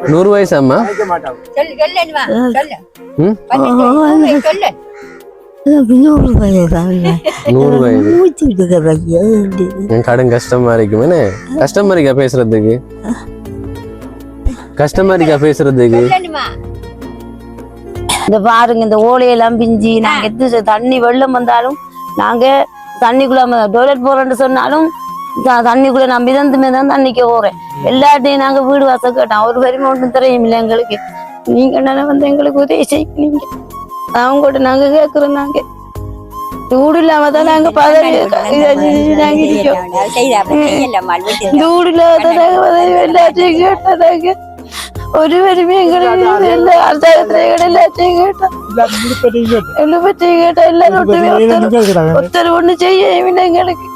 100 வயசாம்மா? ம் 100 வயது. கடன் கஷ்டமா இருக்கும். என்ன கஷ்டமா இருக்கா பேசுறதுக்கு? கஷ்டமா இருக்கா பேசுறதுக்கு? இந்த பாருங்க, இந்த ஓலையெல்லாம் பிஞ்சி நாங்க எது தண்ணி வெள்ளம் வந்தாலும் நாங்க தண்ணிக்குள்ள டொய்லெட் போறோம்னு சொன்னாலும் தண்ணிக்குள்ள நான் மிதந்துமே தான் தண்ணிக்கு போறேன். எல்லாத்தையும் நாங்க வீடு வாசல் கேட்டோம். ஒரு வரிமை ஒன்றும் தெரியும் இல்லை எங்களுக்கு. நீங்க என்ன வந்து எங்களுக்கு உதவி செய்யுங்க. அவங்கள்ட்ட நாங்க கேட்கிறோம். நாங்க வீடு இல்லாம தான் நாங்க பதவி நாங்க இருக்கோம். வீடு இல்லாத நாங்க பதவி எல்லாத்தையும் கேட்டதாங்க. ஒரு வரிமை எங்களுக்கு எல்லாத்தையும் கேட்டோம். எல்லாரும் ஒருத்தர் ஒண்ணு செய்ய எங்களுக்கு.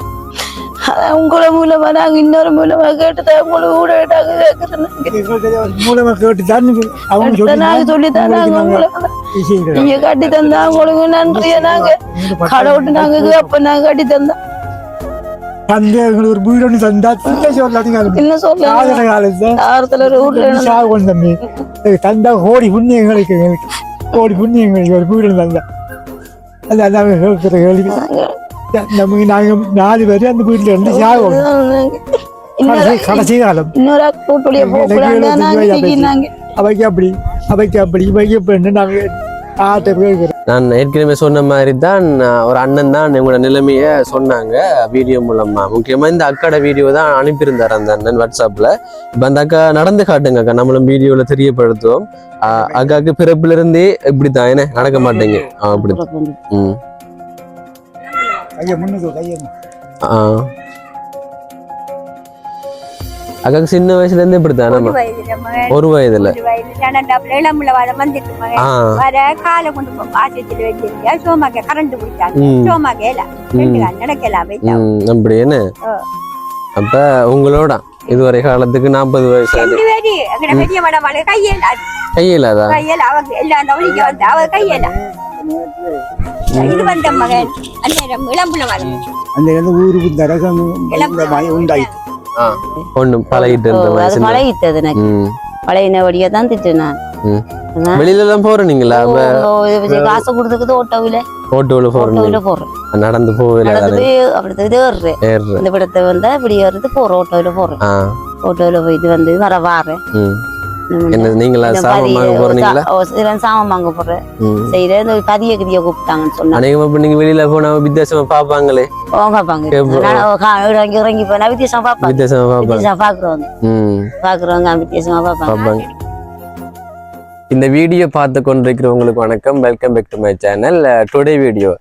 உங்களை மூலமா நாங்க இன்னொரு மூலமா கேட்டுதான் உங்களை கூட நாங்க சொல்லித்தான் நாங்க உங்களை நீங்க கட்டி தந்தா உங்களுக்கு நன்றியா. நாங்க கடை விட்டு நாங்க அப்ப நாங்க கட்டி தந்தோம். ஒரு வீடு தந்தா என்ன சொல்ல தந்தா கோடி புண்ணியங்களுக்கு கோடி புண்ணியங்களுக்கு ஒரு வீடு தந்தா அதான் கேட்கிற கேள்வி. நமக்கு நாங்க 4 பேரு அந்த வீட்டுல இருந்து கடைசி காலம் அவைக்கு அப்படி இவைக்கு அப்படி நாங்க நான் ஏற்கனவே சொன்ன மாதிரி தான் ஒரு அண்ணன் தான் எங்களோட நிலைமைய சொன்னாங்க வீடியோ மூலமா. முக்கியமா இந்த அக்காட வீடியோ தான் அனுப்பியிருந்தார் அந்த அண்ணன் வாட்ஸ்அப்ல. இப்ப அந்த அக்கா நடந்து காட்டுங்க அக்கா, நம்மளும் வீடியோல தெரியப்படுத்துவோம். அக்காவுக்கு பிறப்புல இருந்தே இப்படித்தான் என்ன நடக்க மாட்டேங்க அப்படி. அக்காக்கு சின்ன வயசுல இருந்து இப்படித்தானே? 1 வயதுல அப்படி என்ன? அப்ப உங்களோட இதுவரை காலத்துக்கு 40 வயசு கையிலாதா? பழையபடியா தான் திட்டுனான். வெளியில எல்லாம் போறீங்களா? காசு கொடுத்துக்குது ஓட்டோவில போறேன். நடந்து போவேன் இந்த படத்தை வந்தா இப்படி வருது போறோம். ஓட்டோவில போயிட்டு வந்து வாரேன். சாமம் வாங்க போறேன். செய்யற கதிய கூப்பிட்டாங்கன்னு சொன்னாங்க. நீங்க வெளியில போனா வித்தியாசமா பாப்பாங்களே? இறங்கி போனா வித்தியாசமா பாக்குறவங்க வித்தியாசமா பாப்பாங்க. இந்த வீடியோ பார்த்து கொண்டிருக்கிறவங்களுக்கு வணக்கம். Welcome back to my channel. Today video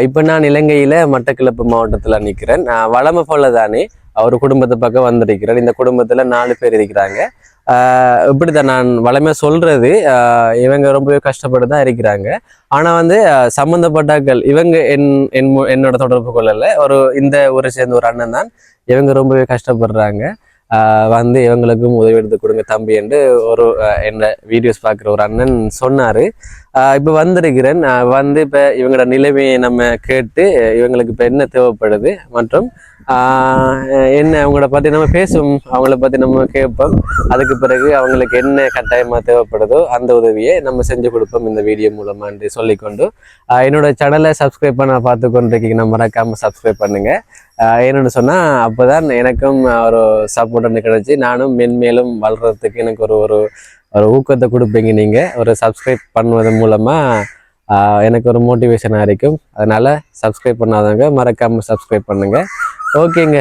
இப்போ நான் இலங்கையில மட்டக்களப்பு மாவட்டத்துல நிற்கிறேன். வளமை போல தானே ஒரு குடும்பத்தை பக்கம் வந்திருக்கிறேன். இந்த குடும்பத்துல 4 பேர் இருக்கிறாங்க. இப்படித்தான் நான் வளமையா சொல்றது. இவங்க ரொம்பவே கஷ்டப்பட்டு தான் இருக்கிறாங்க. ஆனா வந்து சம்பந்தப்பட்டாக்கள் இவங்க என்னோட தொடர்பு கொள்ளல. இந்த ஊரை சேர்ந்த ஒரு அண்ணன் தான். இவங்க ரொம்பவே கஷ்டப்படுறாங்க. வந்து இவங்களுக்கும் உதவி எடுத்து கொடுங்க தம்பி என்று என்ன வீடியோஸ் பார்க்குற ஒரு அண்ணன் சொன்னாரு. இப்போ வந்திருக்கிறேன். வந்து இப்போ இவங்களோட நிலைமையை நம்ம கேட்டு இவங்களுக்கு இப்போ என்ன தேவைப்படுது மற்றும் என்ன அவங்கள பற்றி நம்ம பேசுவோம், அவங்கள பற்றி நம்ம கேட்போம். அதுக்கு பிறகு அவங்களுக்கு என்ன கட்டாயமாக தேவைப்படுதோ அந்த உதவியை நம்ம செஞ்சு கொடுப்போம் இந்த வீடியோ மூலமாக என்று சொல்லிக்கொண்டு என்னோட சேனலை சப்ஸ்கிரைப் பண்ண பார்த்து கொண்டிருக்கீங்க. மறக்காமல் சப்ஸ்கிரைப் பண்ணுங்க. என்னென்னு சொன்னால் அப்போ தான் எனக்கும் ஒரு சப்போர்ட் ஒன்று கிடைச்சி நானும் மென்மேலும் வளர்கிறதுக்கு எனக்கு ஒரு ஊக்கத்தை கொடுப்பீங்க. நீங்கள் ஒரு சப்ஸ்கிரைப் பண்ணுவதன் மூலமாக எனக்கு ஒரு மோட்டிவேஷனாக இருக்கும். அதனால் சப்ஸ்கிரைப் பண்ணாதவங்க மறக்காமல் சப்ஸ்கிரைப் பண்ணுங்கள். ஓகேங்க.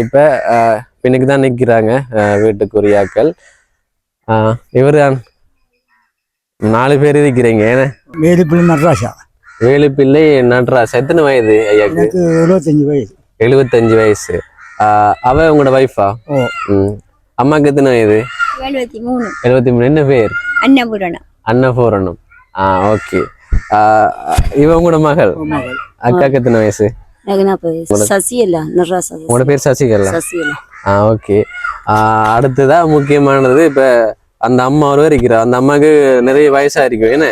இப்போ இன்னைக்கு தான் நிற்கிறாங்க வீட்டுக்குரியாக்கள். இவர் தான் 4 பேர் இருக்கிறீங்க. ஏன்னா வேலுப்பிள்ளை நடராஜா. வேலுப்பிள்ளை நடராஜா. எத்தனை வயது ஐயாக்கு? 75 வயது. 75 வயசு. அவ உங்களோட வைஃபா? அம்மாக்கு எத்தனை வயது? 73. என்ன பேர்? அன்னபூரணம். ஓகே. இவ உங்களோட மகள்? அக்காக்கு எத்தனை வயசு? உங்களோட பேர் சசிகலா. ஓகே. அடுத்ததான் முக்கியமானது, இப்ப அந்த அம்மா ஒரு இருக்கிற அந்த அம்மாவுக்கு நிறைய வயசா இருக்கும். என்ன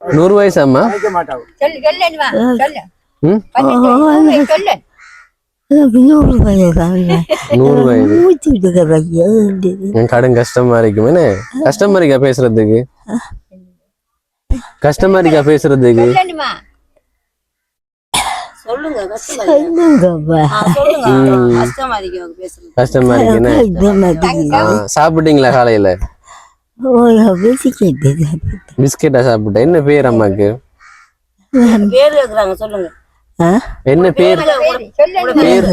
100 வயசு அம்மா? நூறு வயது 100 வயது மூச்சுட்டு இருக்கிற கடும் கஷ்டமா இருக்கும் என்ன கஷ்டமா இருக்கா பேசுறதுக்கு கஷ்டமா இருக்கா பேசுறதுக்கு கஷ்டமா இருக்கு என்ன சாப்பிட்டீங்களா காலையில பிஸ்கெட்டா சாப்பிட்டேன் என்ன பேர் அம்மாக்கு என்ன பேர் பேர்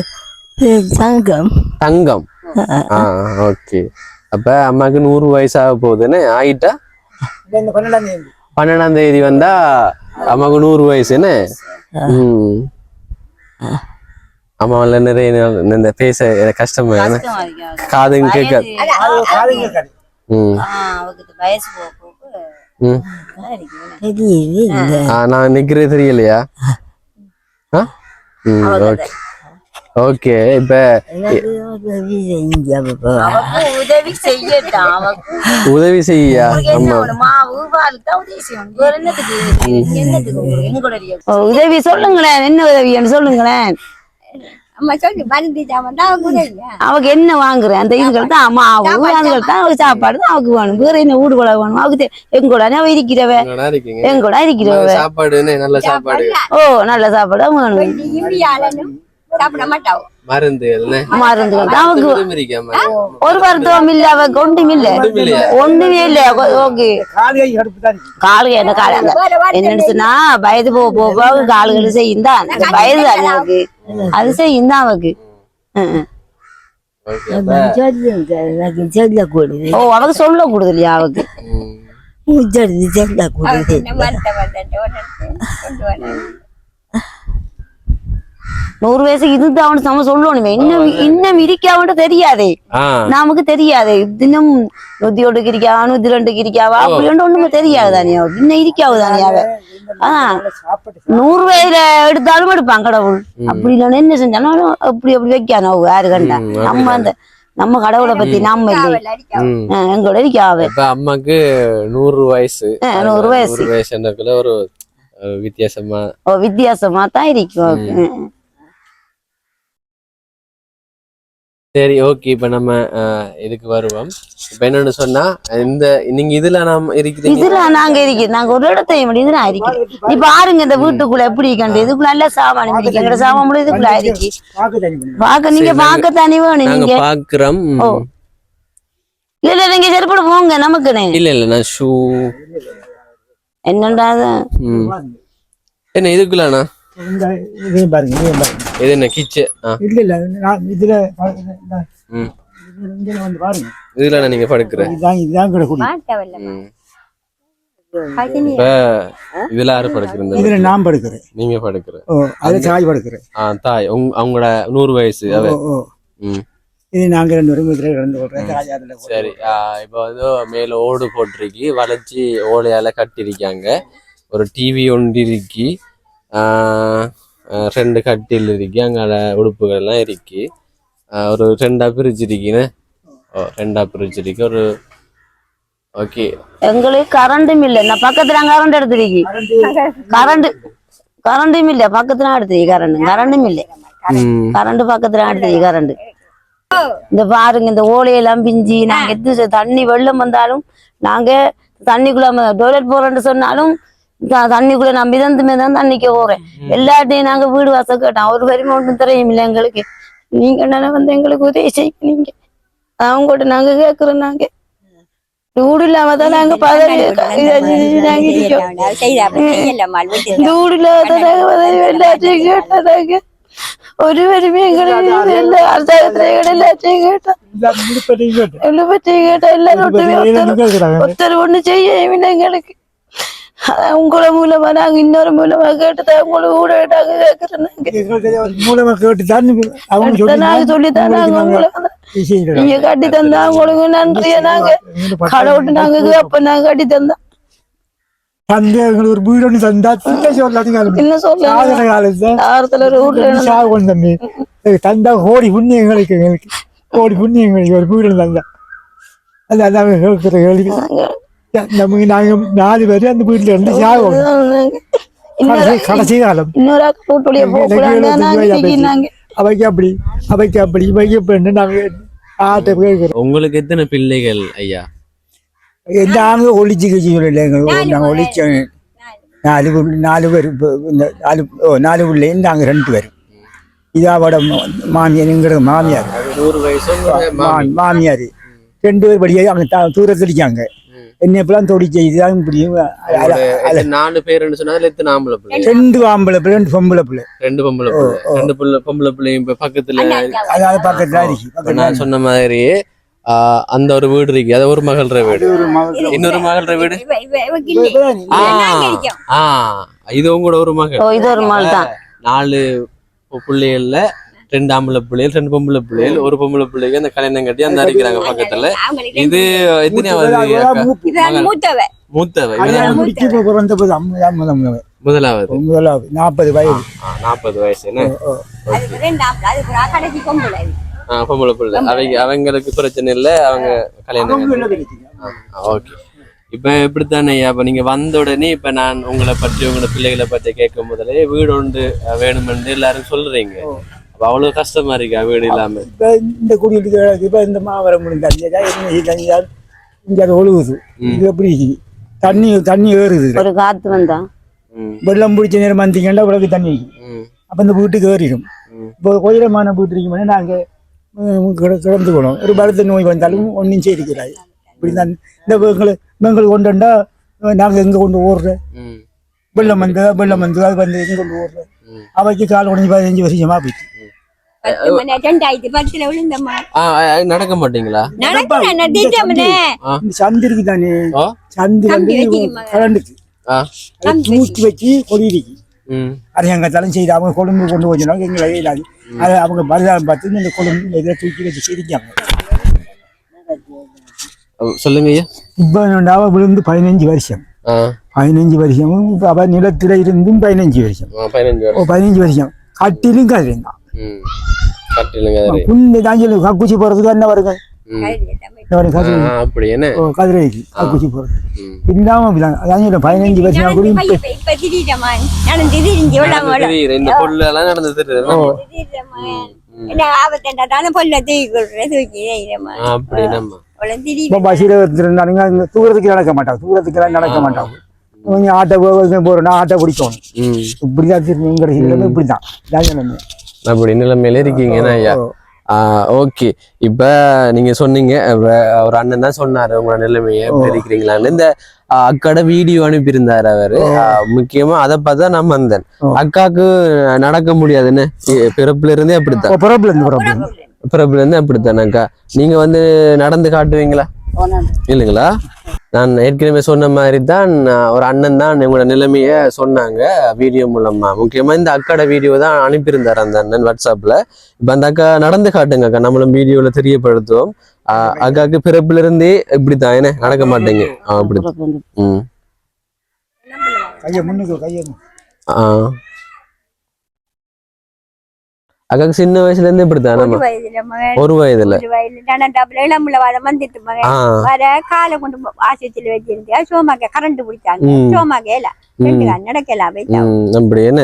தங்கம் தங்கம் ஓகே அப்ப அம்மாக்கு 100 வயசு ஆக போகுதுன்னு ஆயிட்டா 12ஆம் தேதி வந்தா அம்மாக்கு 100 வயசுன்னு அம்மாவில நிறைய இந்த பேச எனக்கு கஷ்டமா காதுங்க கேட்காது நான் நிக்கிறது தெரியலையா ஓகே ஓகே இப்ப உதவி செய்யா உதவி சொல்லுங்களேன் என்ன உதவின்னு சொல்லுங்களேன் அவக்கு என்ன வாங்குறேன் அந்த இதுகள் தான் மாவு அதுகள் தான் அவக்கு சாப்பாடு தான் அவக்கு வேணும் வேற என்ன வீடு கூட வேணும் அவக்கு எங்கூட அவ இருக்கிறவ எங்கூட இருக்கிறவ சாப்பாடு நல்ல சாப்பாடு ஓ நல்ல சாப்பாடு வேணும் மருந்துகள் அவக்கு ஒரு வருத்தம் இல்ல அவக்கு ஒன்றும் இல்ல ஒண்ணுமே இல்ல ஓகே காலு என்ன கால என்னன்னு சொன்னா வயது போக காலுகள் செய்யும் தான் வயது தானே அவக்கு அது செய்யும் தான் அவக்கு ஓ அவக்கு சொல்ல கூடுது இல்லையா அவக்கு 100 வயசுக்கு இதுதான் அவனு நம்ம சொல்லணுமே இன்னும் இருக்காவன்ட்டு தெரியாதே நமக்கு தெரியாது இன்னும் 101 இருக்கா 102 இருக்காவா அப்படி ஒண்ணுமே தெரியாது தானே இன்னும் இருக்காவு தானே அவ 100 வயதுல எடுத்தாலும் எடுப்பான் கடவுள் அப்படி இல்லைன்னு என்ன செஞ்சாலும் அப்படி வைக்கானோ யாரு கண்டா நம்ம கடவுளை பத்தி நாம இல்லை எங்களோட இருக்காவ அம்மாக்கு 100 வயசு 100 வயசு ஒரு வித்தியாசமா தான் இருக்கும் சரி ஓகே இப்ப நம்ம இதுக்கு வருவோம் இப்ப என்னன்னு சொன்னா இந்த நீங்க இதுல நாம இருக்கிறீங்க இதுல நாங்க இருக்கோம் நாங்க ஒரு இடத்தையும் இது நான் இருக்கேன் நீ பாருங்க இந்த வீட்டுக்குள்ள எப்படி கண்டு இதுக்குள்ள நல்ல சாமான் இருக்கு எங்கட சாமான் இதுக்குள்ள இருக்கு பாக்க நீங்க பாக்க தனி வேணும் நீங்க பாக்குறோம் இல்ல நீங்க செருப்போட போங்க நமக்குனே இல்ல நான் ஷூ என்னடா என்ன இதுக்குள்ளண்ணா பாருங்க இது என்ன கிச்சு இல்ல இதுல இதுல நீங்க படுக்கிற இதுல யாரு படுக்கிறேன் இதுல நான் படுக்கிறேன் நீங்க படுக்கிற தாய் படுக்கிறேன் தாய் அவங்களோட 100 வயசு இது நாங்க 2 பேரும் இதுல கிடந்து சரி இப்ப வந்து மேல ஓடு போட்டிருக்கி வளைச்சி ஓலையால கட்டிருக்காங்க ஒரு டிவி ஒன்று இருக்கி 2 கட்டில் இருக்கு அங்கால உடுப்புகள் எல்லாம் இருக்கு ஒரு 2ஆ பிரிச்சிருக்கீன்னு 2ஆ பிரிச்சிருக்கு ஒரு ஓகே எங்களுக்கு கரண்டும் இல்ல நான் பக்கத்துல கரண்ட் எடுத்துருக்கு கரண்டும் இல்ல பக்கத்துல எடுத்துருக்கு கரண்டும் இல்ல கரண்ட் பக்கத்துல எடுத்துருக்கு கரண்ட் இந்த பாருங்க இந்த ஓலையெல்லாம் பிஞ்சி நாங்க எது தண்ணி வெள்ளம் வந்தாலும் நாங்க தண்ணிக்குள்ள டொய்லெட் போறேன்னு சொன்னாலும் தண்ணிக்குள்ள நான் மிதந்துமே தான் தண்ணிக்கு போறேன் எல்லாட்டையும் நாங்க வீடு வாசல் கேட்டோம் ஒரு பெருமை ஒன்றும் தெரியும் இல்லை எங்களுக்கு நீங்க என்ன வந்து எங்களுக்கு உதவி செய்வீங்க அவங்ககிட்ட நாங்க கேக்குறோம் நாங்க வீடு இல்லாம தான் நாங்க பதவி வீடு இல்லாத எல்லாத்தையும் கேட்டாங்க ஒரு பெருமை எங்களுக்கு எல்லாத்தையும் கேட்டா எல்லாரும் ஒருத்தர் ஒண்ணு செய்ய எங்களுக்கு உங்கள மூலமா நாங்க இன்னொரு மூலமா கேட்டுதான் உங்களை ஊட மூலமா கேட்டு நாங்க சொல்லித்தான் நீங்க கட்டி தந்தா உங்களுக்கு நன்றிய நாங்க கடவுட்டு நாங்க அப்ப நாங்க கட்டி தந்தோம் ஒரு வீடு ஒண்ணு தந்தா என்ன சொல்ல தந்தா கோடி புண்ணியம் எங்களுக்கு கோடி புண்ணியம் எங்களுக்கு ஒரு வீடு தந்தா அதான் கேட்கிற கேள்வி நமக்கு நாங்க 4 பேரு அந்த வீட்டுல இருந்து சாகும் கடைசி காலம் அவைக்கு அப்படி இவைக்கு இப்படின்னு நாங்கள் ஆட்டை கேட்குறோம். உங்களுக்கு எத்தனை பிள்ளைகள் ஐயா? நாங்கள் ஒழிச்சு கட்சி இல்லைங்க, நாங்கள் ஒழிச்சோம் 4 பேர். இப்போ இந்த 4 பிள்ளைங்க நாங்கள் 2 பேர். இதாவோட மாமியார் மாமியார் 100 வயசு மாமியார் 2 பேர் படியாக அங்கே தூரத்தில் இருக்காங்க. என்ன இப்பெல்லாம் தொடிச்ச இதுதான் இப்படியும் 4 பேருன்னு சொன்னா எத்தனை ஆம்பளை பிள்ளை? 2 ஆம்பளை பிள்ளை 2 பொம்பளை பிள்ளை. 2 பொம்பளை பிள்ளை. 2 பொம்பளை பிள்ளையும் இப்ப பக்கத்துல அதாவது பக்கத்துல இருக்கு. நான் சொன்ன மாதிரி அந்த ஒரு வீடு இருக்கு, அது ஒரு மகள்ற வீடு. இன்னொரு மகள்ற வீடு இது உங்களோட ஒரு மகள். இது ஒரு மகள் தான். 4 பிள்ளைகள்ல 2 ஆம்பளை பிள்ளைகள் 2 பொம்பளை பிள்ளைகள், ஒரு பொம்பளை பிள்ளைக்கு அந்த கல்யாணம் கட்டி அந்த அடிக்கிறாங்க பக்கத்துல. இது எத்தனையாவது? மூத்தவ முதலாவது 40 வயது. 40 வயசு என்ன பொம்பளை பிள்ளை. அவங்களுக்கு பிரச்சனை இல்லை, அவங்க கல்யாணம். ஓகே. இப்ப எப்படித்தானே இப்ப நீங்க வந்த உடனே இப்ப நான் உங்களை பற்றி உங்களோட பிள்ளைகளை பற்றி கேட்கும் முதலே வீடு ஒன்று வேணுமென்று எல்லாரும் சொல்றீங்க. அப்ப அவ்வளவு கஷ்டமா இருக்கா வீடு இல்லாம? இப்ப இந்த குடியிருக்க இப்ப இந்த மாவரம் முடிந்தால் இங்க அது ஒழுகுது. இது எப்படி தண்ணி ஏறுது. ஒரு காத்து வந்தா வெள்ளம் பிடிச்ச நேரம் வந்தீங்கன்னா உலக தண்ணி அப்ப இந்த வீட்டுக்கு ஏறிடும். இப்போ உயரமான வீட்டு இருக்கும்போது நாங்க கிடந்துக்கணும். ஒரு பலத்த நோய் வந்தாலும் ஒன்றும் செய்திக்கிறாய். இப்படிதான் இந்த பெண்கள் கொண்டுண்டா நாங்கள் எங்கே கொண்டு ஓடுறோம். வெள்ளம் வந்து அது வந்து எங்கே கொண்டு ஓடுறோம். அவைக்கு கால் உடஞ்சி 15 வருஷமா போயிட்டு நடக்க மாட்டீங்களா? சந்து இருக்கு தானே, சந்து வந்து கரண்டுக்கு தூக்கி வச்சு கொடியிருக்கு. அரசாங்கத்தாலும் செய்து அவங்க கொழும்பு கொண்டு போச்சுனாங்க எங்களை இல்லாது. அதை அவங்க மறுநாள் பார்த்து இந்த கொழும்பு இதில் தூக்கி வச்சு சிரிக்காங்க. சொல்லுங்க. இப்போ விழுந்து 15 வருஷம். 15 வருஷமும் அவ நிலத்தில இருந்தும் 15 வருஷம். 15 வருஷம் கட்டிலும் கதிரையும் தான். கக்குச்சி போறதுக்கு என்ன வருங்க கதிரைக்கு கக்குச்சி போறது இல்லாம 15 வருஷம் கூட தூரத்துக்கு நடக்க மாட்டாங்க. கொஞ்சம் ஆட்டை போறோம்னா ஆட்டை பிடிக்கணும். இப்படிதான் இப்படிதான் அப்படி நிலைமையில இருக்கீங்கன்னா ஐயா. ஓகே. இப்ப நீங்க சொன்னீங்க ஒரு அண்ணன் தான் சொன்னாரு உங்களோட நிலைமையை எப்படி இருக்கிறீங்களான்னு. இந்த அக்காட வீடியோ அனுப்பியிருந்தாரு அவரு. முக்கியமா அதை பார்த்தா நான் வந்தேன். அக்காவுக்கு நடக்க முடியாதுன்னு பிறப்புல இருந்தே அப்படித்தான். பிறப்புல இருந்தே அப்படித்தானே அக்கா. நீங்க வந்து நடந்து காட்டுவீங்களா? இல்லைங்களா? நான் ஏற்கனவே சொன்ன மாதிரி தான் ஒரு அண்ணன் தான் உங்களோட நிலைமைய சொன்னாங்க வீடியோ மூலமா. முக்கியமா இந்த அக்காட வீடியோ தான் அனுப்பியிருந்தாரு அந்த அண்ணன் வாட்ஸ்அப்ல. இப்ப அந்த அக்கா நடந்து காட்டுங்க அக்கா, நம்மளும் வீடியோல தெரியப்படுத்துவோம். அக்காவுக்கு பிறப்புல இருந்தே இப்படித்தான் என்ன நடக்க மாட்டேங்க. அப்படி அக்காக்கு சின்ன வயசுல இருந்து இப்படித்தான். ஒரு வயதுல காலை கொண்டு ஆசியத்தில் வச்சிருந்தா சோமாக்க கரண்ட் பிடிச்சாங்க. சோமாக்க நடக்கலாம் அப்படி என்ன.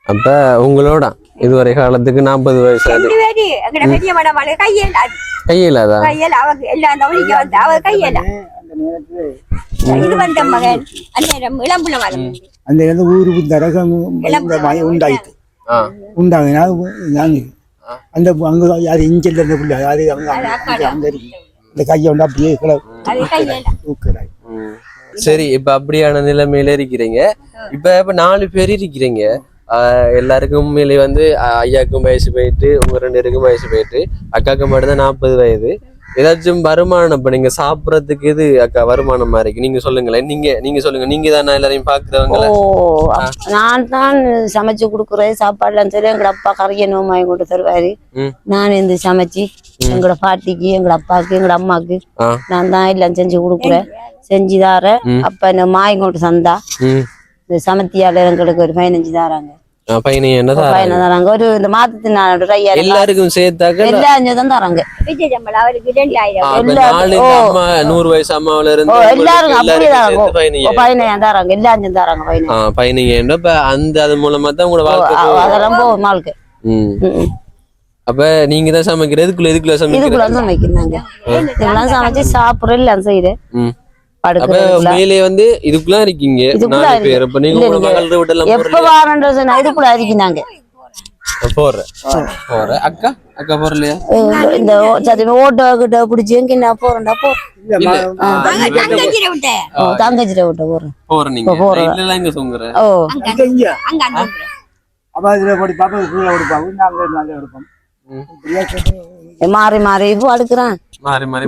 அப்ப உங்களோட இதுவரை காலத்துக்கு 40 வயசு கையிலாதா இது வந்த மகன் அந்நேரம் இளம்புல வரும். அந்த ஊருக்கு தரகம் உண்டாயிட்டு உண்டாங்க. அந்த அங்க யாரு இஞ்சல் இருந்த பிள்ளை யாரு அங்க இருக்கு. இந்த கையை வந்து அப்படியே சரி. இப்ப அப்படியான நிலைமையில இருக்கிறீங்க. இப்ப 4 பேர் இருக்கிறீங்க. எல்லாருக்கும் உண்மையிலே வந்து ஐயாவுக்கும் வயசு போயிட்டு, உங்க 2 பேருக்கும் வயசு போயிட்டு, அக்காவுக்கு மட்டும்தான் 40 வயது. ஏதாச்சும் வருமானம் இப்ப நீங்க சாப்பிடறதுக்கு எது அக்கா வருமானமா இருக்கு? நீங்க சொல்லுங்களேன். நீங்க சொல்லுங்க. நீங்க தானே எல்லாரையும் பாக்குறவங்கள? நான் தான் சமைச்சு கொடுக்குறேன் சாப்பாடுலாம். சரி, எங்கட அப்பா கறிய நோமாய் கொண்டு தருவாரு. நான் இந்த சமைச்சு எங்கட பாட்டிக்கு, எங்கட அப்பாவுக்கு, எங்கட அம்மாவுக்கு நான் தான் எல்லாம் செஞ்சு கொடுக்குறேன். செஞ்சு தாரேன். அப்ப இந்த மாய் கொண்டு சந்தா இந்த சமத்தியால எங்களுக்கு ஒரு 15 தாராங்க. ஒரு இந்த மாதத்தினால எல்லாருக்கும் சேர்த்தாக்க எல்லாரும் தராங்க. 100 வயசு அம்மாவில இருந்து எல்லாருக்கும் அப்படியே தராங்க. எல்லாரும் தராங்க. அது மூலமா தான் உங்களோட வாழ்க்கை அதெல்லாம் வாழ்க்கை அப்ப நீங்க தான் சமைக்கிற இதுக்குள்ள சமைக்கிற இதுக்குள்ள தான் வைக்கிறாங்க. இதெல்லாம் சமைச்சு சாப்பிடுற எல்லாம் செய்யறேன். அப்ப மேலே வந்து இதுக்குள்ள இருக்கீங்க 4 பேர். அப்ப நீங்க உங்க மகள் வீட்டெல்லாம் எப்ப வாரன்ற சொன்னா இதுக்குள்ள அரிக்கிறாங்க. போற அக்கா போறலையா? இந்த ஓட்டோ கிட்ட பிடிச்சி எங்க நான் போறேன்டா தங்கச்சிட்ட விட்ட போறேன். போற நீங்க இல்ல இங்க தூங்குற. ஓ அப்ப அதுல போடி பாப்பா கீழே எடுப்பாங்க, நாங்க எடுப்போம். மாறி மாறி படுக்கிறான்,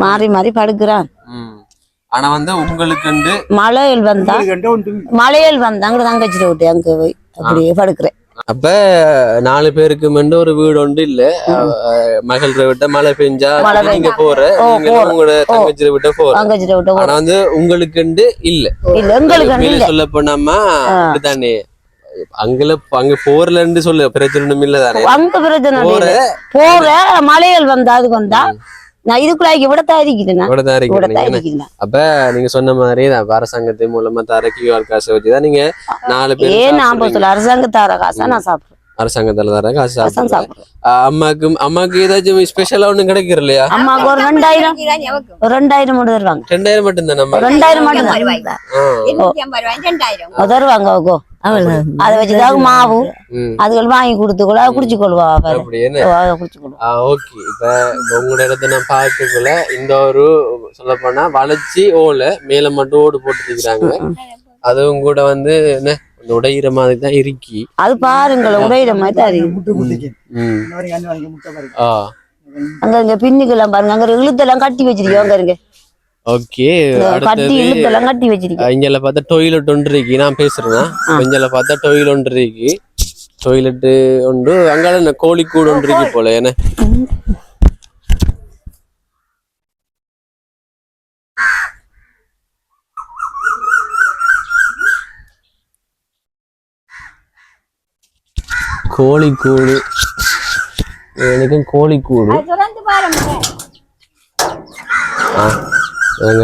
மாறி மாறி படுக்கிறான். ஆனா வந்து உங்களுக்கு மலையில் வந்தா அங்க தங்கச்சிட்ட விட்டு அங்க போய் அப்படியே படுக்கிறேன். அப்ப 4 பேருக்கு ஒரு வீடு ஒன்று இல்ல. மகள் விட்ட மழை பெஞ்சா நீங்க போற, உங்களோட தங்கச்சிட்ட விட்ட போற. ஆனா வந்து உங்களுக்கு இல்ல. சொல்ல போனாமா அப்படித்தானே, அங்க போறலன்னு சொல்ல பிரச்சனை இல்ல தானே. அங்க பிரச்சனை போற மலையில் வந்தா அதுக்கு வந்தா நான் இதுக்குள்ளாக்கி விடத்தான் இருக்கிறேன். அப்ப நீங்க சொன்ன மாதிரி அரசாங்கத்தின் மூலமா தர கியூஆர் காசை வச்சுதான் நீங்க 4 பேர் அரசாங்கத்தார காசா நான் சாப்பிடுறேன். அரசாங்கத்துல தர காசு சாப்பிடுறேன். அம்மாக்கு ஏதாச்சும் ஸ்பெஷலா ஒண்ணும் கிடைக்கிற இல்லையா? அம்மாக்கு ஒரு 2000 மட்டும் தருவாங்க. 2000 மட்டும் தானே? 2000 மட்டும் தருவாங்க. அதை வச்சுதான் மாவு அதுகள் வாங்கி கொடுத்துக்கொள்ள குடிச்சுக்கொள்வா. ஓகே. இப்ப உங்களோட இடத்த நான் பார்க்கக்குள்ள இந்த ஒரு சொல்ல போனா வளைச்சி ஓலை மேல மட்டும் ஓடு போட்டுருக்கிறாங்க. அதுவும் கூட வந்து என்ன உடையிற மாதிரி தான் இருக்கி. அது பாருங்களேன், உடையிற மாதிரி தான் இருக்கு. அங்க பின்னுக்கெல்லாம் பாருங்க, அங்க இழுத்தெல்லாம் கட்டி வச்சிருக்கோம் இருங்க. ஓகே. கட்டி இழுத்தெல்லாம் கட்டி வச்சிருக்கேன். இங்கல பார்த்தா டொய்லெட் ஒன்று இருக்கு. நான் பேசுறேன். இங்கல பார்த்தா டொய்லெட் ஒன்று இருக்கு. டொய்லெட் ஒன்று அங்கால கோழிக்கூடு ஒன்று இருக்கு போல. என்ன கோழிக்கூடு, எனக்கும் கோழிக்கூடு.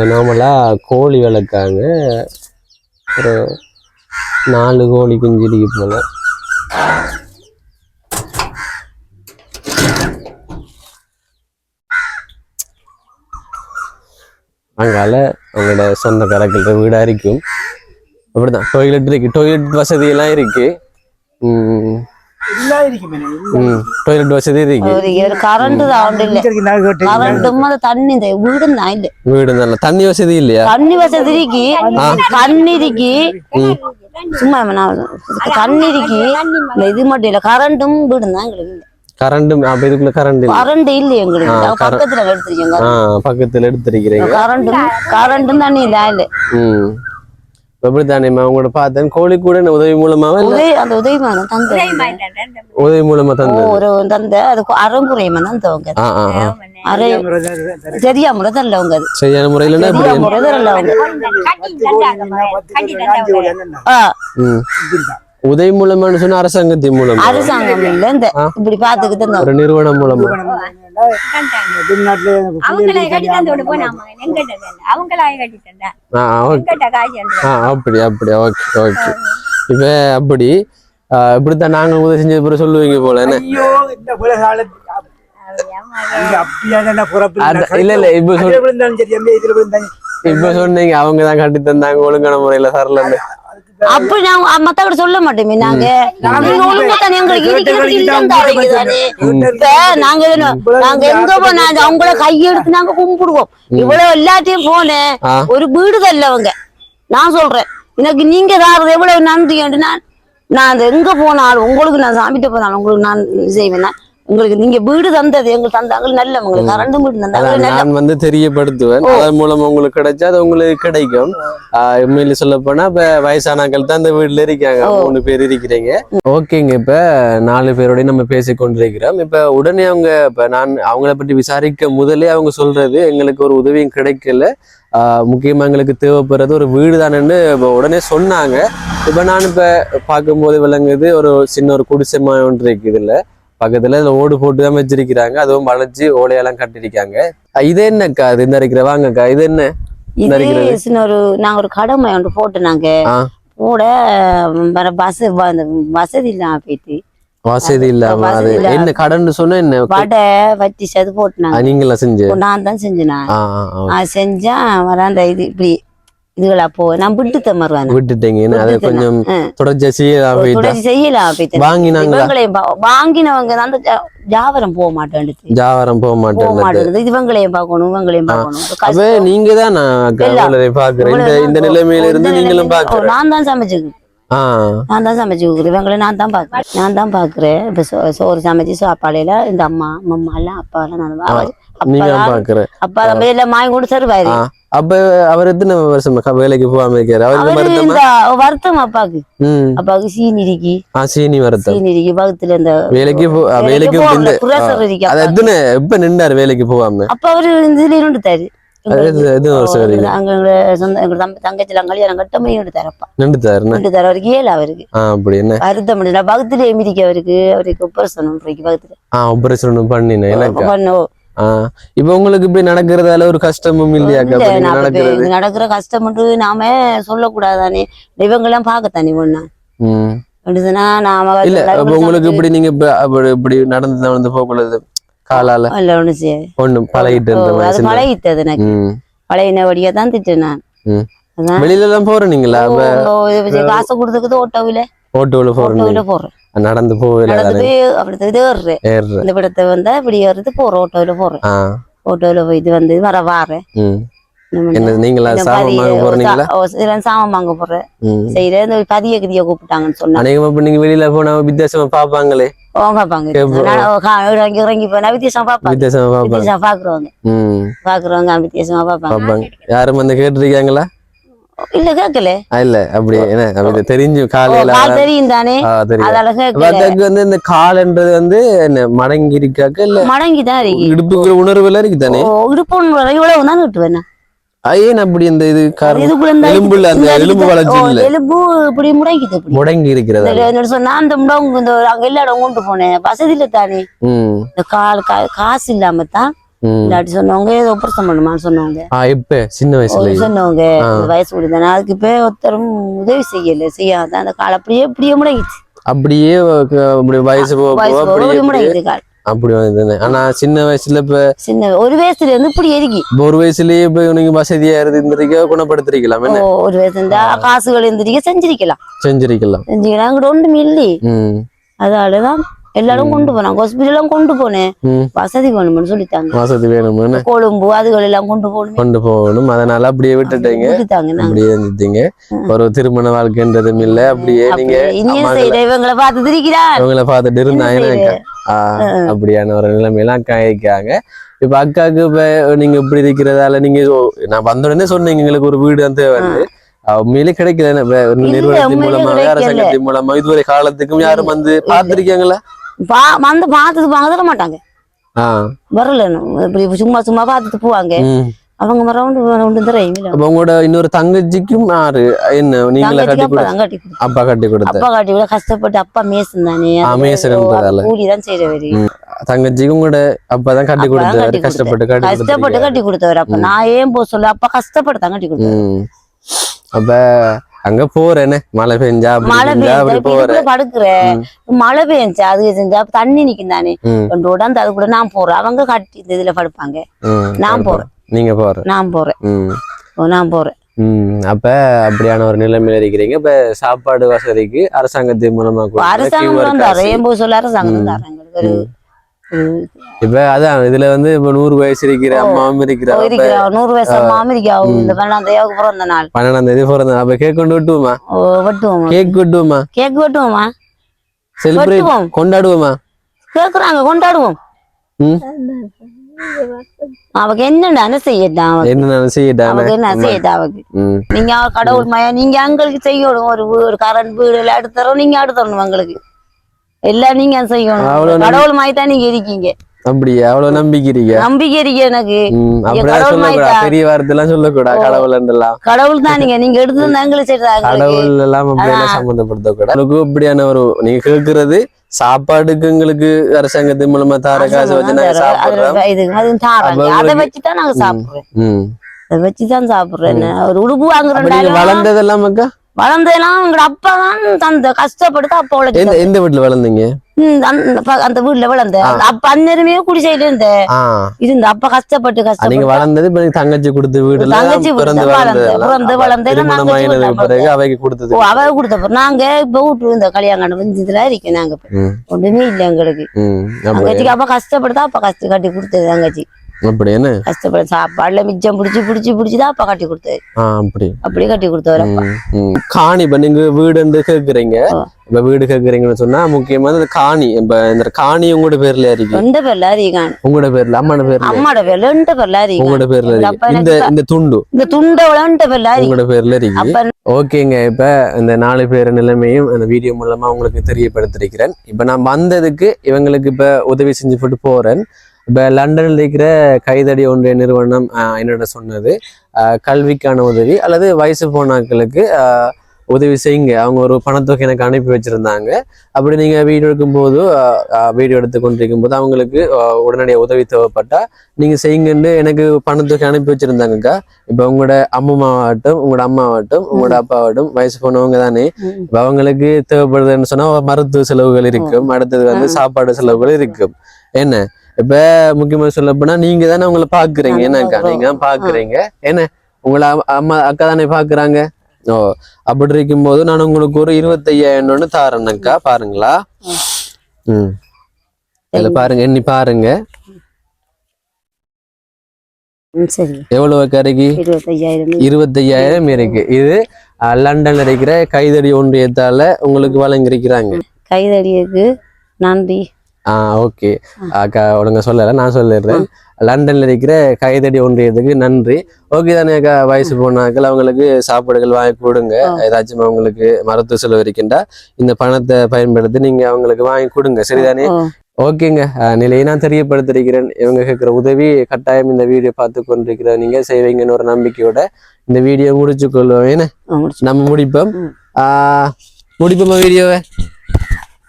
நார்மலா கோழி வளர்க்காங்க. ஒரு 4 கோழி குஞ்சிருக்கு போல. அங்கால அவங்களோட சொந்த கரக்கிற வீடா இருக்கும். அப்படிதான் டொய்லெட் இருக்கு, டொய்லெட் வசதி எல்லாம் இருக்கு. டொய்லெட் வசதி இருக்கு. கரண்ட் தண்ணி வீடு வீடு தண்ணி வசதி இல்லையா? தண்ணி வசதி இருக்கு, தண்ணி இருக்கு, சும்மா தண்ணி இருக்கு. இது மட்டும் இல்ல, கரண்டும் வீடு தான் எங்களுக்கு. கரண்டும் இதுக்குள்ள கரண்ட் இல்ல எங்களுக்கு. பக்கத்துல எடுத்துருக்கீங்க, பக்கத்துல எடுத்திருக்கிறீங்க. கரண்டும் தண்ணி இல்ல. எப்படித்தானே உங்களோட பார்த்தேன். கோழி கூட உதவி மூலமாவே அந்த உதவி மூலமா தந்த அதுக்கு அறங்குறையமா தான் தவங்க. சரியா முறை தரல அவங்க. அது சரியான முறையில முறை தரல அவங்க. உதவி மூலமானு சொன்னா அரசாங்கத்தின் மூலம், அரசாங்கம் இல்ல இந்த இப்படி பாத்துக்கிட்டு ஒரு நிறுவனம் மூலமா அப்படி அப்படி. Okay okay. இப்ப அப்படி இப்படித்தான் நாங்க உதவி செஞ்ச பிறகு சொல்லுவீங்க போல. என்ன இல்ல இல்ல இப்ப சொன்னீங்க அவங்கதான் கட்டி தந்தாங்க ஒழுங்கான முறையில தரலன்னு. அப்படி நாங்க மத்தவங்க சொல்ல மாட்டோமே. நாங்க நாங்க எங்க போனா அவங்கள கையெடுத்து நாங்க கும்பிடுவோம். இவ்வளவு எல்லாத்தையும் போனேன், ஒரு வீடு தரலவங்க. நான் சொல்றேன், எனக்கு நீங்க தாரது எவ்வளவு நன்றி. நான் எங்க போனாலும் உங்களுக்கு நான் சாமிட்ட போனாலும் உங்களுக்கு நான் செய்வேன். உங்களுக்கு நீங்க வீடு தந்தது எங்களுக்கு தந்தாங்க நல்லவங்க. கரண்ட் வீடு தந்தாங்க. நான் வந்து தெரியப்படுத்துவேன். அதன் மூலம் உங்களுக்கு கிடைச்சா அது உங்களுக்கு கிடைக்கும். உண்மையில சொல்ல போனா இப்ப வயசானாக்கள் தான் அந்த வீட்டுல இருக்காங்க. 3 பேர் இருக்கிறீங்க. ஓகேங்க. இப்ப 4 பேரோடய நம்ம பேசி கொண்டிருக்கிறோம். இப்ப உடனே அவங்க இப்ப நான் அவங்கள பற்றி விசாரிக்க முதலே அவங்க சொல்றது எங்களுக்கு ஒரு உதவியும் கிடைக்கல, முக்கியமா எங்களுக்கு தேவைப்படுறது ஒரு வீடு தானேன்னு உடனே சொன்னாங்க. இப்ப நான் இப்ப பார்க்கும்போது விளங்குது ஒரு சின்ன ஒரு குடிசை ஒன்று இருக்கு. இதுல பக்கத்துல ஓடு போட்டு தான் வச்சிருக்கிறாங்க. அதுவும் வளைச்சு ஓலையெல்லாம் கட்டிருக்காங்க. இது என்னக்கா இது இந்த இருக்கிற வாங்கக்கா இது என்ன? நாங்க ஒரு கடமை ஒன்று போட்டு நாங்க கூட பஸ் வசதி இல்லாம போயிட்டு வசதி இல்லாம அது என்ன கடன் சொன்னா என்ன வடை வட்டி அது போட்டுனாங்க நீங்களா செஞ்சு நான் தான் செஞ்சேன் செஞ்சா வர அந்த இது இப்படி இதுகளா போ நான் விட்டுத்த மறுவேன் விட்டுட்டீங்க அதை கொஞ்சம் தொடர்ச்சி செய்யலாம் வாங்கினவங்க அந்த ஜாவரம் போக மாட்டேன் ஜாவரம் போக மாட்டேன் இவங்களையும் பார்க்கணும் நீங்க தான் பாக்குறேன் இந்த நிலைமையில இருந்து நீங்களும் பாக்குறேன் நான் தான் சமைச்சுக்கிறேன் நான் தான் சமைச்சு கொடுக்குறேன் இவங்களை நான் தான் பாக்குறேன் இப்ப சோறு சமைச்சு சாப்பாடுல இந்த அம்மா எல்லாம் அப்பா எல்லாம் அப்பா நம்ம எல்லாம் வாங்கி கொண்டு தருவாரு அப்ப அவர் எத்தனை வருஷமா வேலைக்கு போகாம இருக்காரு வருத்தம் அப்பாவுக்கு சீனி இருக்கு சீனி வருத்தம் பக்கத்துல இந்த வேலைக்கு எப்ப நின்றாரு வேலைக்கு போகாம அப்ப அவரு இதுல இருந்துட்டாரு தங்கச்சிலாம் கல்யாணம் கட்டமே எடுத்தாரப்பா நின்றுட்டாரு அவருக்கு ஏழு அவருக்கு வருத்தம் பக்கத்துல எமிரிக்க அவருக்கு ஆபரேஷன் பண்ணினேன் இப்ப உங்களுக்கு இப்படி நடக்கிறதால ஒரு கஷ்டமும் இல்லையா நடக்கிற கஷ்டம் நாம சொல்லக்கூடாதானே இவங்க எல்லாம் பாக்கத்தானே ஒண்ணா இல்ல உங்களுக்கு இப்படி நீங்க இப்படி நடந்து போகக்கூடாது காலால ஒண்ணும் பழகிட்டது எனக்கு பழையபடியா தான் திட்டேன் நான் வெளியில எல்லாம் போறீங்களா காசை கொடுத்துக்குது ஓட்டோல போறேன் நடந்து போகல இந்த படத்தை வந்தா இப்படி ஏறது போறேன் ஓட்டோல போயிட்டு வந்து வாரேன் நீங்களா சாமம் வாங்க போறேன் செய்யறேன் இந்த பதிய கிதிய கூப்பிட்டாங்கன்னு சொன்னாங்க நீங்க வெளியில போனா வித்தியாசமா பாப்பாங்களே இறங்கி போனா வித்தியாசமா பாக்குறவங்க வித்தியாசமா பாப்பாங்க யாரும் வந்து கேட்டிருக்காங்களா இல்ல கேக்கல இல்ல அப்படி என்ன தெரிஞ்சு காலையில தெரியும் தானே வந்து இந்த கால்ன்றது வந்து என்ன மடங்கி இருக்காக்க இல்ல மடங்கிதான் இருக்கு இடுப்புக்குள்ள உணர்வு எல்லாம் இருக்கு தானே இடுப்பு உணர்வு இவ்வளவு தான் விட்டுவேன் ஏன் அப்படி இந்த இது எலும்புல அந்த எலும்பு வளர்ச்சி இல்ல எலும்பு இப்படி முடங்கி இருக்கிறது சொன்னா அந்த முடங்கு இந்த அங்க எல்லா இடம் கொண்டு போனேன் வசதியில தானே இந்த காசு இல்லாம தான் இல்லாட்டி சொன்னவங்க ஏதோ ஆபரேஷன் பண்ணுமான்னு சொன்னவங்க இப்ப சின்ன வயசுல சொன்னவங்க வயசு கூடிதானே அதுக்கு இப்ப ஒருத்தரும் உதவி செய்யாதான் அந்த கால் அப்படியே முடங்கிச்சு அப்படியே வயசு முடங்கிது கால் அப்படி வந்து ஆனா சின்ன வயசுல இப்ப ஒரு வயசுல இருந்து இப்படி எரிக்கி ஒரு வயசுலயே இப்ப நீங்க வசதியா இருந்திருக்க குணப்படுத்திருக்கலாம் ஒரு வயசு இருந்தா காசுகள் இருந்திருக்க செஞ்சிருக்கலாம் அங்கிட்ட ஒன்றும் இல்லை அதாலதான் எல்லாரும் கொண்டு போனாங்க ஹாஸ்பிட்டலும் கொண்டு போனேன் வசதி வேணும்னு சொல்லிட்டாங்க வசதி வேணும்னு கொழும்பு அதுகள் எல்லாம் கொண்டு போகணும் அதனால அப்படியே விட்டுட்டீங்க அப்படியே இருந்துட்டீங்க ஒரு திருமண வாழ்க்கைன்றதும் இல்ல அப்படியே நீங்க இவங்களை பார்த்து திரிக்கிறார் இவங்களை பார்த்துட்டு இருந்தாங்க அப்படியான ஒரு நிலைமையெல்லாம் காய்க்காங்க இப்ப அக்காவுக்கு இப்ப நீங்க இப்படி இருக்கிறதால நீங்க நான் வந்த உடனே சொன்னீங்க எங்களுக்கு ஒரு வீடு வந்து உண்மையிலே கிடைக்கல நிறுவனத்தின் மூலமாக அரசாங்கத்தின் மூலமா இதுவரை காலத்துக்கும் யாரும் வந்து பார்த்திருக்காங்களா வந்து பார்த்துட்டு வாங்க தர மாட்டாங்க வரல இப்படி சும்மா பார்த்துட்டு போவாங்க அவங்க உங்களோட இன்னொரு தங்கச்சிக்கும் என்ன நீங்களா அப்பா கட்டி கொடுத்த கஷ்டப்பட்டு அப்பா மேசன் தானே கூலிதான் செய்யறவரு தங்கச்சிக்கு உங்களோட அப்பா தான் கட்டி கொடுத்தவர் கஷ்டப்பட்டு கட்டி கொடுத்தவர் அப்ப நான் ஏன் போக சொல்ல அப்பா கஷ்டப்பட்டு தான் கட்டி கொடுத்தவர் அப்ப அங்க போறேன்னு மழை பெஞ்சா படுக்கிறேன் மழை பெஞ்சா அது செஞ்சா தண்ணி நிக்கும் தானே உடம்பு அது கூட நான் போறேன் அவங்க கட்டி இந்த இதுல படுப்பாங்க நான் போறேன் நீங்க நான் போறேன் அப்ப அப்படியான ஒரு நிலைமையில இருக்கிறீங்க இப்ப சாப்பாடு வசதிக்கு அரசாங்கத்தின் மூலமா அரசாங்கம் சொல்ல அரசாங்கம் தராங்க இப்ப அதான் இதுல வந்து இப்ப 100 வயசு இருக்கிற அம்மாவும் இருக்கிறா 100 வயசு அம்மாவும் இருக்கா இந்த 12ஆம் தேதிக்கு பிறந்த நாள் 12ஆம் தேதி பிறந்த அப்ப கேக் கொண்டு வெட்டுவோமா கேக் வெட்டுவோமா செலிப்ரேட் கொண்டாடுவோமா கேக்குறாங்க கொண்டாடுவோம் அவக்கு என்ன செய்யட்டான் அவக்கு நீங்க கடவுள் மயா நீங்க அங்களுக்கு செய்யணும் ஒரு கரண்ட் வீடு எல்லாம் எடுத்துறோம் நீங்க எடுத்துறணும் உங்களுக்கு எல்லாம் நீங்க செய்யணும் கடவுள் மாய்தான் நீங்க இருக்கீங்க அப்படியா அவ்வளவு நம்பிக்கை இருக்கு எனக்கு பெரிய வார்த்தைலாம் சொல்லக்கூடாது கடவுள் தான் நீங்க எடுத்து கடவுள் எல்லாம் சம்பந்தப்படுத்த கூடாது இப்படியான ஒரு நீங்க கேக்குறது சாப்பாடுக்கு எங்களுக்கு அரசாங்கத்தின் மூலமா தார காசு வச்சு நாங்க சாப்பிடுறோம் அதை வச்சுதான் நாங்க சாப்பிடுறோம் அதை வச்சுதான் சாப்பிடுறேன் ஒரு உடுப்பு வாங்குறோம் வளர்ந்ததெல்லாம் வளர்ந்ததெல்லாம் எங்க அப்பா தான் தந்த கஷ்டப்பட்டு அப்பா எந்த வீட்டுல வளர்ந்தீங்க அந்த வீட்டுல வளர்ந்த அப்ப அந்நேரமே குடிசையில இருந்த அப்ப கஷ்டப்பட்டு நீங்க கஷ்டப்பட்டு வளர்ந்தது இப்ப நீங்க தங்கச்சி கொடுத்த வீடுல தங்கச்சி பிறந்து வளர்ந்து திருமணமாயினதுக்கு பிறகு அவைக்கு கொடுத்தது அவ கொடுத்த நாங்க இப்ப வீட்டு இந்த கல்யாணம் இதுல இருக்கோம் நாங்க ஒண்ணுமே இல்ல எங்களுக்கு தங்கச்சிக்கு அப்ப கஷ்டப்படுதா அப்ப கட்டி கொடுத்தது தங்கச்சி அப்படி என்ன கஷ்டப்பட சாப்பாடுல மிச்சம் பிடிச்சுதான் அப்பா கட்டி கொடுத்தது அப்படி கட்டி கொடுத்தவர காணி இப்ப நீங்க வீடு கேக்குறீங்க இப்ப வீடு கேக்குறீங்கன்னு சொன்னா முக்கியமா இந்த காணி இப்ப இந்த காணி உங்களோட பேர்ல இருக்கு ரெண்டு பேர்ல அறியான் உங்களோட பேர்ல அம்மாவோட பேர்ல ரெண்டு பேர்ல அறியும் உங்களோட பேர்ல இருக்கு இந்த துண்டு ரெண்டு பேர்ல உங்களோட பேர்ல இருக்கு ஓகேங்க இப்ப இந்த 4 பேர் நிலைமையும் அந்த வீடியோ மூலமா உங்களுக்கு தெரியப்படுத்திருக்கிறேன் இப்ப நான் வந்ததுக்கு இவங்களுக்கு இப்ப உதவி செஞ்சு போட்டு போறேன் இப்போ லண்டனில் இருக்கிற கைதடி ஒன்றிய நிறுவனம் என்னோட சொன்னது கல்விக்கான உதவி அல்லது வயசு போனாக்களுக்கு உதவி செய்யுங்க அவங்க ஒரு பணத்தொகை எனக்கு அனுப்பி வச்சிருந்தாங்க அப்படி நீங்கள் வீடியோ எடுக்கும்போது வீடியோ எடுத்து கொண்டிருக்கும் போது அவங்களுக்கு உடனடியாக உதவி தேவைப்பட்டா நீங்கள் செய்யுங்கன்னு எனக்கு பணத்தொகை அனுப்பி வச்சிருந்தாங்கக்கா இப்போ உங்களோட அம்மாவாகட்டும் உங்களோட அம்மாவாகட்டும் உங்களோட அப்பாவாகட்டும் வயசு போனவங்க தானே இப்போ அவங்களுக்கு தேவைப்படுதுன்னு சொன்னால் மருத்துவ செலவுகள் இருக்கும் அடுத்தது சாப்பாடு செலவுகள் இருக்கும் என்ன இப்ப முக்கியமா சொல்ல போனா நீங்க தானே உங்களை பாக்குறீங்க என்னக்கா நீங்க பாக்குறீங்க என்ன உங்களை அம்மா அக்கா தானே பாக்குறாங்க ஓ அப்படி இருக்கும் போது நான் உங்களுக்கு ஒரு 25,000 தாரேன்னக்கா பாருங்களா இதுல பாருங்க எண்ணி பாருங்க எவ்வளவு கரைக்கு 25,000 இருக்கு இது லண்டன்ல இருக்கிற கைதடி ஒன்றியத்தால உங்களுக்கு வழங்கிருக்கிறாங்க கைதடிக்கு நன்றி ஓகே அக்கா ஒழுங்க சொல்லல நான் சொல்லிடுறேன் லண்டன்ல இருக்கிற கைதடி ஒன்றியத்துக்கு நன்றி ஓகே தானே அக்கா வயசு போனாக்கள் அவங்களுக்கு சாப்பாடுகள் வாங்கி கொடுங்க ஏதாச்சும் அவங்களுக்கு மருத்துவ செலவு இருக்கின்றா இந்த பணத்தை பயன்படுத்தி நீங்க அவங்களுக்கு வாங்கி கொடுங்க சரிதானே ஓகேங்க நிலையை நான் தெரியப்படுத்திருக்கிறேன் இவங்க கேட்கிற உதவி கட்டாயம் இந்த வீடியோ பார்த்து கொண்டிருக்கிற நீங்க செய்வீங்கன்னு ஒரு நம்பிக்கையோட இந்த வீடியோ முடிச்சு கொள்வோம் ஏன்னா நம்ம முடிப்போம் முடிப்போமா வீடியோவை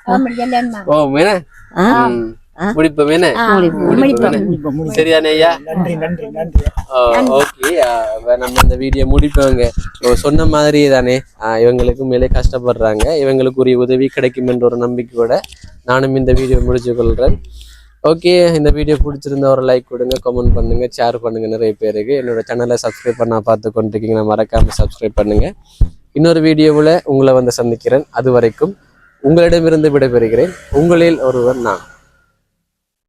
ஓ என்ன முடிப்போம் என்ன சரிதானே ஐயா ஓகே நம்ம இந்த வீடியோ முடிப்போங்க சொன்ன மாதிரி தானே இவங்களுக்கு மேலே கஷ்டப்படுறாங்க இவங்களுக்கு உரிய உதவி கிடைக்கும் என்ற ஒரு நம்பிக்கையோட நானும் இந்த வீடியோ முடிச்சு கொள்றேன் ஓகே இந்த வீடியோ பிடிச்சிருந்தா ஒரு லைக் கொடுங்க கமெண்ட் பண்ணுங்க ஷேர் பண்ணுங்க நிறைய பேருக்கு என்னோட சேனலை சப்ஸ்கிரைப் பண்ண பார்த்து கொண்டிருக்கீங்க மறக்காம சப்ஸ்கிரைப் பண்ணுங்க இன்னொரு வீடியோவில் உங்களை வந்து சந்திக்கிறேன் அது வரைக்கும் உங்களிடமிருந்து விடைபெறுகிறேன் உங்களில் ஒருவர் நான்